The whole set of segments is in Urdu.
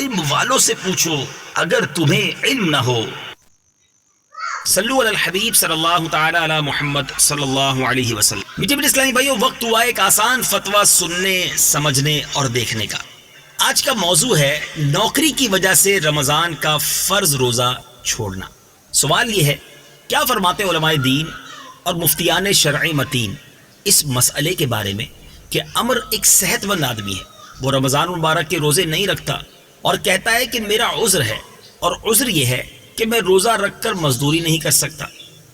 علم والوں سے پوچھو اگر تمہیں علم نہ ہو۔ صلو علی الحبیب صلی اللہ تعالی علی محمد صلی اللہ علیہ وسلم۔ میٹھے میٹھے اسلامی بھائیو، وقت ہوا ایک آسان فتویٰ سننے، سمجھنے اور دیکھنے کا۔ آج کا موضوع ہے نوکری کی وجہ سے رمضان کا فرض روزہ چھوڑنا۔ سوال یہ ہے، کیا فرماتے علماء دین اور مفتیان شرعی متین اس مسئلے کے بارے میں کہ عمر ایک صحت مند آدمی ہے، وہ رمضان مبارک کے روزے نہیں رکھتا اور کہتا ہے کہ میرا عذر ہے، اور عذر یہ ہے کہ میں روزہ رکھ کر مزدوری نہیں کر سکتا۔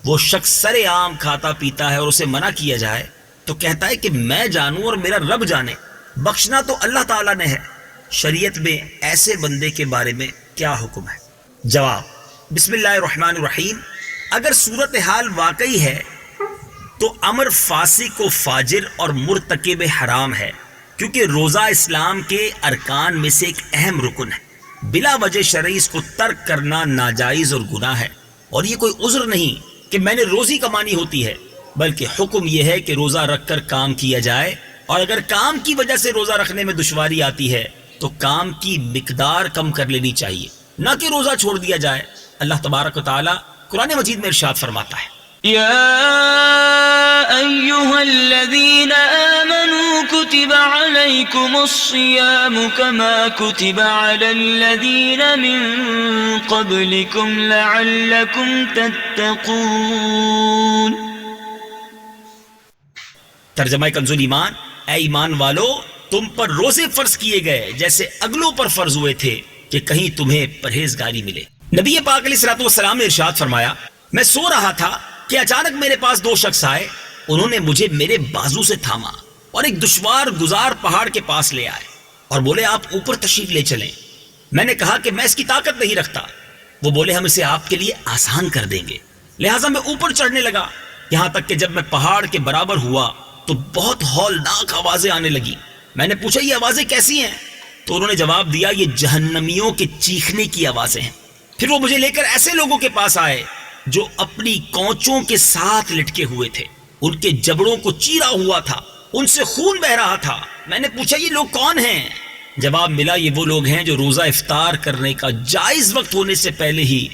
وہ شخص سر عام کھاتا پیتا ہے اور اسے منع کیا جائے تو کہتا ہے کہ میں جانوں اور میرا رب جانے، بخشنا تو اللہ تعالیٰ نے ہے۔ شریعت میں ایسے بندے کے بارے میں کیا حکم ہے؟ جواب، بسم اللہ الرحمن الرحیم۔ اگر صورتحال واقعی ہے تو امر فاسق و فاجر اور مرتکب حرام ہے، کیونکہ روزہ اسلام کے ارکان میں سے ایک اہم رکن ہے۔ بلا وجہ شرعی اس کو ترک کرنا ناجائز اور گناہ ہے، اور یہ کوئی عذر نہیں کہ میں نے روزی کمانی ہوتی ہے، بلکہ حکم یہ ہے کہ روزہ رکھ کر کام کیا جائے، اور اگر کام کی وجہ سے روزہ رکھنے میں دشواری آتی ہے تو کام کی مقدار کم کر لینی چاہیے، نہ کہ روزہ چھوڑ دیا جائے۔ اللہ تبارک و تعالی قرآن مجید میں ارشاد فرماتا ہے، يا أيها الذين آمنوا كتب عليكم الصيام كما كتب على الذين من قبلكم لعلكم تتقون۔ ترجمہ کنز ایمان، اے ایمان والو، تم پر روزے فرض کیے گئے جیسے اگلوں پر فرض ہوئے تھے کہ کہیں تمہیں پرہیزگاری ملے۔ نبی پاک علیہ الصلوۃ والسلام نے ارشاد فرمایا، میں سو رہا تھا کہ اچانک میرے پاس دو شخص آئے، انہوں نے مجھے میرے بازو سے تھاما اور ایک دشوار گزار پہاڑ کے پاس لے آئے اور بولے آپ اوپر تشریف لے چلیں۔ میں نے کہا کہ میں اس کی طاقت نہیں رکھتا۔ وہ بولے ہم اسے آپ کے لیے آسان کر دیں گے۔ لہٰذا میں اوپر چڑھنے لگا، یہاں تک کہ جب میں پہاڑ کے برابر ہوا تو بہت ہولناک آوازیں آنے لگی۔ میں نے پوچھا یہ آوازیں کیسی ہیں؟ تو انہوں نے جواب دیا یہ جہنمیوں کے چیخنے کی آوازیں ہیں۔ پھر وہ مجھے لے کر ایسے لوگوں کے پاس آئے جو اپنی کونچوں کے ساتھ لٹکے ہوئے تھے، ان کے جبڑوں کو چیرا ہوا تھا، ان سے خون بہ رہا تھا۔ میں نے پوچھا یہ لوگ کون ہیں؟ جواب ملا یہ وہ لوگ ہیں جو روزہ افطار کرنے کا جائز وقت ہونے سے پہلے ہی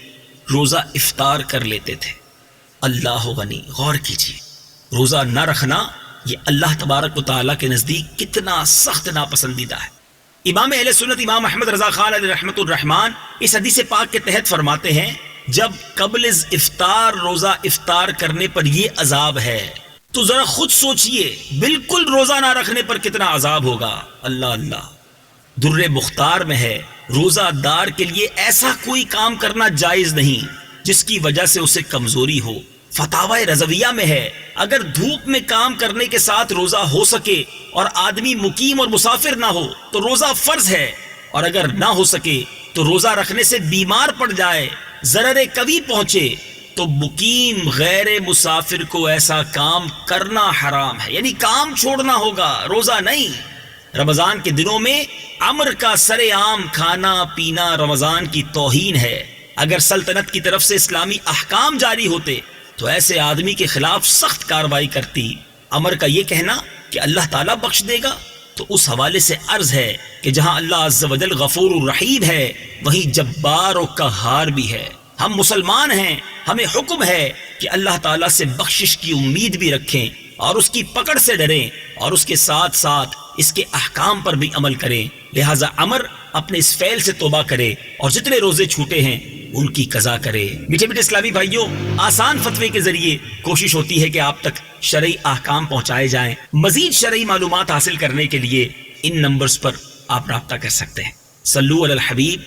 روزہ افطار کر لیتے تھے۔ اللہ غنی، غور کیجیے، روزہ نہ رکھنا یہ اللہ تبارک و تعالیٰ کے نزدیک کتنا سخت ناپسندیدہ ہے۔ امام اہل سنت امام احمد رضا خان علیہ رحمۃ الرحمان اس حدیث پاک کے تحت فرماتے ہیں، جب قبل از افطار روزہ افطار کرنے پر یہ عذاب ہے تو ذرا خود سوچئے بالکل روزہ نہ رکھنے پر کتنا عذاب ہوگا۔ اللہ اللہ، در مختار میں ہے روزہ دار کے لیے ایسا کوئی کام کرنا جائز نہیں جس کی وجہ سے اسے کمزوری ہو۔ فتاوی رضویہ میں ہے اگر دھوپ میں کام کرنے کے ساتھ روزہ ہو سکے اور آدمی مقیم اور مسافر نہ ہو تو روزہ فرض ہے، اور اگر نہ ہو سکے تو روزہ رکھنے سے بیمار پڑ جائے، ضرر قوی پہنچے تو مقیم غیر مسافر کو ایسا کام کرنا حرام ہے، یعنی کام چھوڑنا ہوگا، روزہ نہیں۔ رمضان کے دنوں میں امر کا سر عام کھانا پینا رمضان کی توہین ہے۔ اگر سلطنت کی طرف سے اسلامی احکام جاری ہوتے تو ایسے آدمی کے خلاف سخت کارروائی کرتی۔ امر کا یہ کہنا کہ اللہ تعالیٰ بخش دے گا تو اس حوالے سے عرض ہے کہ جہاں اللہ عز و جل غفور الرحیم ہے وہیں جبار و قہار بھی ہے۔ ہم مسلمان ہیں، ہمیں حکم ہے کہ اللہ تعالیٰ سے بخشش کی امید بھی رکھیں اور اس کی پکڑ سے ڈریں، اور اس کے ساتھ ساتھ اس کے احکام پر بھی عمل کریں۔ لہٰذا امر اپنے اس فعل سے توبہ کرے اور جتنے روزے چھوٹے ہیں ان کی قضا کرے۔ میٹھے میٹھے اسلامی بھائیوں، آسان فتوے کے ذریعے کوشش ہوتی ہے کہ آپ تک شرعی احکام پہنچائے جائیں۔ مزید شرعی معلومات حاصل کرنے کے لیے ان نمبرز پر آپ رابطہ کر سکتے ہیں۔ صلو علی الحبیب